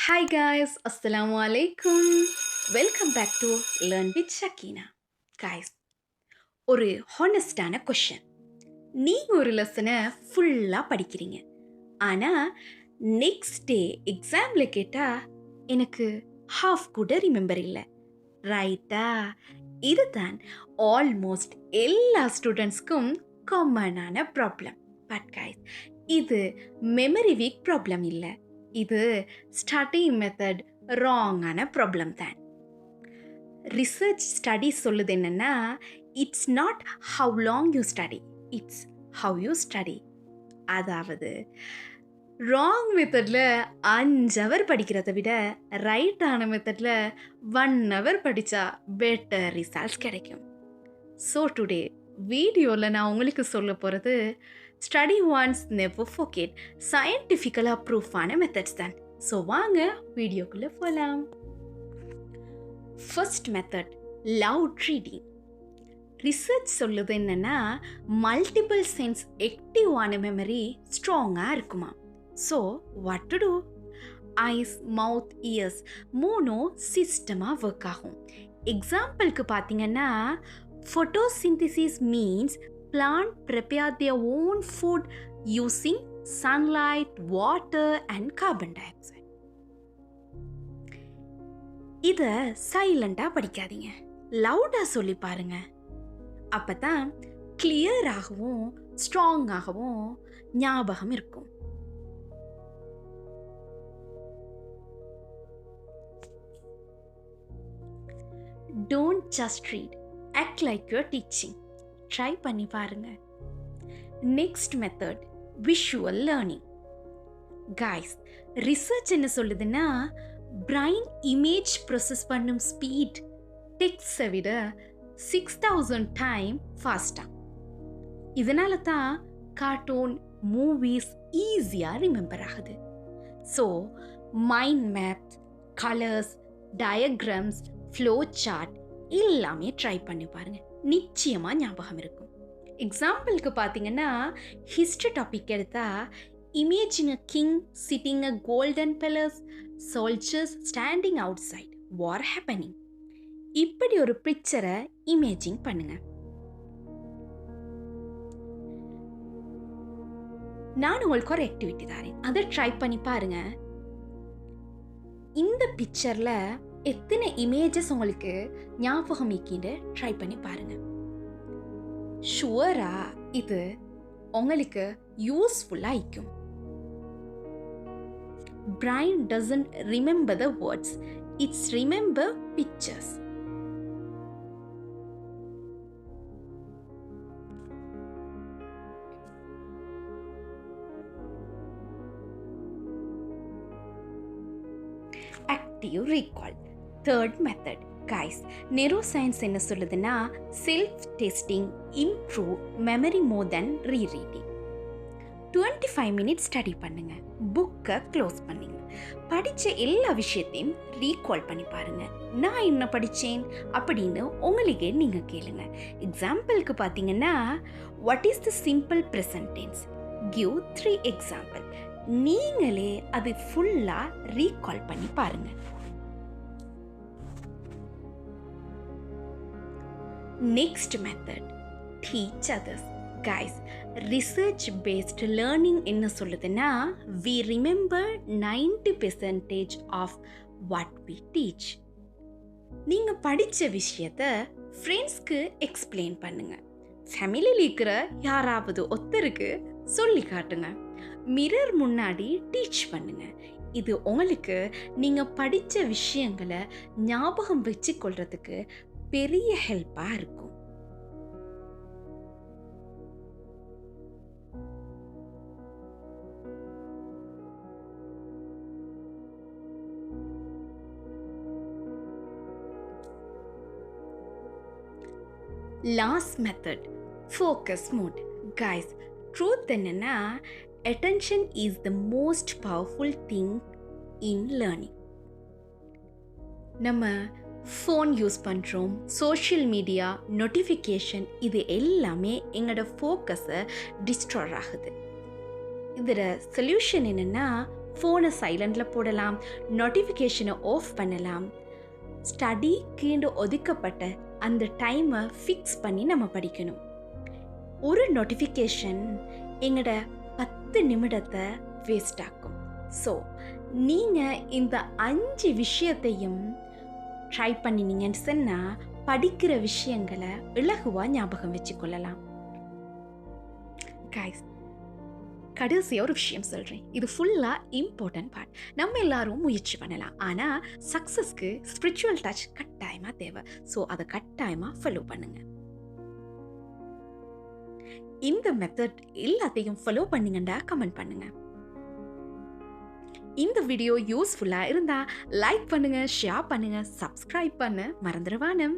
Hi guys, Assalamu alaikum. Welcome back to Learn with Shakina. Guys, ஒரு ஹானஸ்டான question. நீங்க ஒரு லெசனை ஃபுல்லாக படிக்கிறீங்க. ஆனால் நெக்ஸ்ட் டே எக்ஸாமில் கேட்டால் எனக்கு ஹாஃப் கூட ரிமெம்பர் இல்லை. ரைட்டா? இதுதான் ஆல்மோஸ்ட் எல்லா ஸ்டூடெண்ட்ஸ்க்கும் காமனான ப்ராப்ளம். பட் கைஸ், இது மெமரி வீக் ப்ராப்ளம் இல்லை. இது ஸ்டடி மெத்தட் ராங்கான ப்ராப்ளம் தான். ரிசர்ச் ஸ்டடி சொல்லுது என்னன்னா, it's not how long you study, it's how you study. அதாவது ராங் மெத்தடில் 5 ஹவர் படிக்கிறத விட ரைட்டான மெத்தடில் 1 ஹவர் படித்தா பெட்டர் ரிசல்ட்ஸ் கிடைக்கும். ஸோ டுடே வீடியோவில் நான் உங்களுக்கு சொல்ல போகிறது ஸ்டடி ஒன்ஸ் நெவர் ஃபோர்கெட் சயின்டிஃபிக்கலாக ப்ரூஃபான மெத்தட்ஸ் தான். ஸோ வாங்க வீடியோக்குள்ளே போகலாம். First method, loud reading. Research சொல்லுது என்னென்னா, மல்டிபிள் சென்ஸ் ஆக்டிவான மெமரி ஸ்ட்ராங்காக இருக்குமா. So what to do? Eyes, mouth, ears மூணும் சிஸ்டமாக ஒர்க் ஆகும். எக்ஸாம்பிளுக்கு பார்த்தீங்கன்னா, photosynthesis means plant prepare their own food using sunlight, water and carbon dioxide. இத சைலண்டா படிக்காதீங்க, லவுடா சொல்லி பாருங்க. அப்பதான் கிளியராகவும் ஸ்ட்ராங்காகவும் ஞாபகம் இருக்கும். Don't just read, act like you're teaching. Try பண்ணி பாருங்க. Next method, visual learning. Guys, research என்ன சொல்லுதுன்னா, பிரைன் இமேஜ் ப்ரொசஸ் பண்ணும் ஸ்பீட் டெக்ஸ்டை விட 6000 டைம் ஃபாஸ்டா. இதனால தான் கார்ட்டூன், மூவிஸ் ஈஸியாக ரிமெம்பர் ஆகுது. So mind maps, colours, diagrams, flow chart எல்லாமே ட்ரை பண்ணி பாருங்க, நிச்சயமாக ஞாபகம் இருக்கும். எக்ஸாம்பிளுக்கு பார்த்தீங்கன்னா, ஹிஸ்ட்ரி டாபிக் எடுத்தா, imaging a king sitting a golden palace, soldiers standing outside, war happening. இப்படி ஒரு பிக்சரை இமேஜிங் பண்ணுங்க. நான் உங்களுக்கு ஒரு ஆக்டிவிட்டி தரேன், அதை ட்ரை பண்ணி பாருங்க. இந்த பிக்சரில் எத்தனை இமேஜஸ் உங்களுக்கு ஞாபகம் இருக்கின்னு ட்ரை பண்ணி பாருங்க. ஷுவரா இது உங்களுக்கு யூஸ்ஃபுல்லாக இருக்கும். Brain doesn't remember the words, it's remember pictures. Active recall. Third method. Guys, neuroscience என்ன சொல்லுதுன்னா, self testing improve memory more than rereading. 25 minutes study பண்ணுங்க, புக்கை க்ளோஸ் பண்ணுங்க, படித்த எல்லா விஷயத்தையும் ரீகால் பண்ணி பாருங்க. நான் என்ன படித்தேன் அப்படின்னு உங்களுக்கே நீங்கள் கேளுங்க. எக்ஸாம்பிளுக்கு பார்த்தீங்கன்னா, what is the simple present tense, give 3 example. நீங்களே அது ஃபுல்லாக ரீகால் பண்ணி பாருங்க. Next method, teach others. Guys, research based learning என்ன சொல்லுதுன்னா, we remember 90% of what we teach. நீங்க படிச்ச விஷயத்தை ஃப்ரெண்ட்ஸ்க்கு எக்ஸ்பிளைன் பண்ணுங்க. ஃபேமிலியில் இருக்கிற யாராவது ஒருத்தருக்கு சொல்லி காட்டுங்க. மிரர் முன்னாடி டீச் பண்ணுங்க. இது உங்களுக்கு நீங்க படிச்ச விஷயங்களை ஞாபகம் வச்சு கொள்றதுக்கு பெரிய ஹெல்ப்பா இருக்கும். Last method, focus mode. Guys, truth என்னன்னா, attention is the most powerful thing in learning. நம்ம ஃபோன் யூஸ் பண்ணுறோம், சோஷியல் மீடியா, நோட்டிஃபிகேஷன், இது எல்லாமே எங்களோட ஃபோக்கஸை டிஸ்ட்ராய் ஆகுது. இதில் சொல்யூஷன் என்னென்னா, ஃபோனை சைலண்டில் போடலாம், நோட்டிஃபிகேஷனை ஆஃப் பண்ணலாம். ஸ்டடிக்குன்னு ஒதுக்கப்பட்ட அந்த டைமை ஃபிக்ஸ் பண்ணி நம்ம படிக்கணும். ஒரு நோட்டிஃபிகேஷன் எங்களோட 10 நிமிடத்தை வேஸ்ட் ஆக்கும். ஸோ நீங்கள் இந்த 5 விஷயத்தையும் ட்ரை பண்ணினீங்கன்னு சொன்னால் படிக்கிற விஷயங்களை இலகுவாக ஞாபகம் வச்சுக்கொள்ளலாம். கைஸ், கடைசியாக ஒரு விஷயம் சொல்கிறேன். இது ஃபுல்லாக இம்பார்ட்டன்ட் பார்ட். நம்ம எல்லாரும் முயற்சி பண்ணலாம், ஆனால் சக்ஸஸ்க்கு ஸ்பிரிச்சுவல் டச் கட்டாயமாக தேவை. ஸோ அதை கட்டாயமாக ஃபாலோ பண்ணுங்கள். இந்த மெத்தட் எல்லாத்தையும் ஃபாலோ பண்ணுங்கண்டா கமெண்ட் பண்ணுங்க. இந்த வீடியோ யூஸ்ஃபுல்லாக இருந்தால் லைக் பண்ணுங்க, ஷேர் பண்ணுங்க, சப்ஸ்கிரைப் பண்ண மறந்துடுவானம்.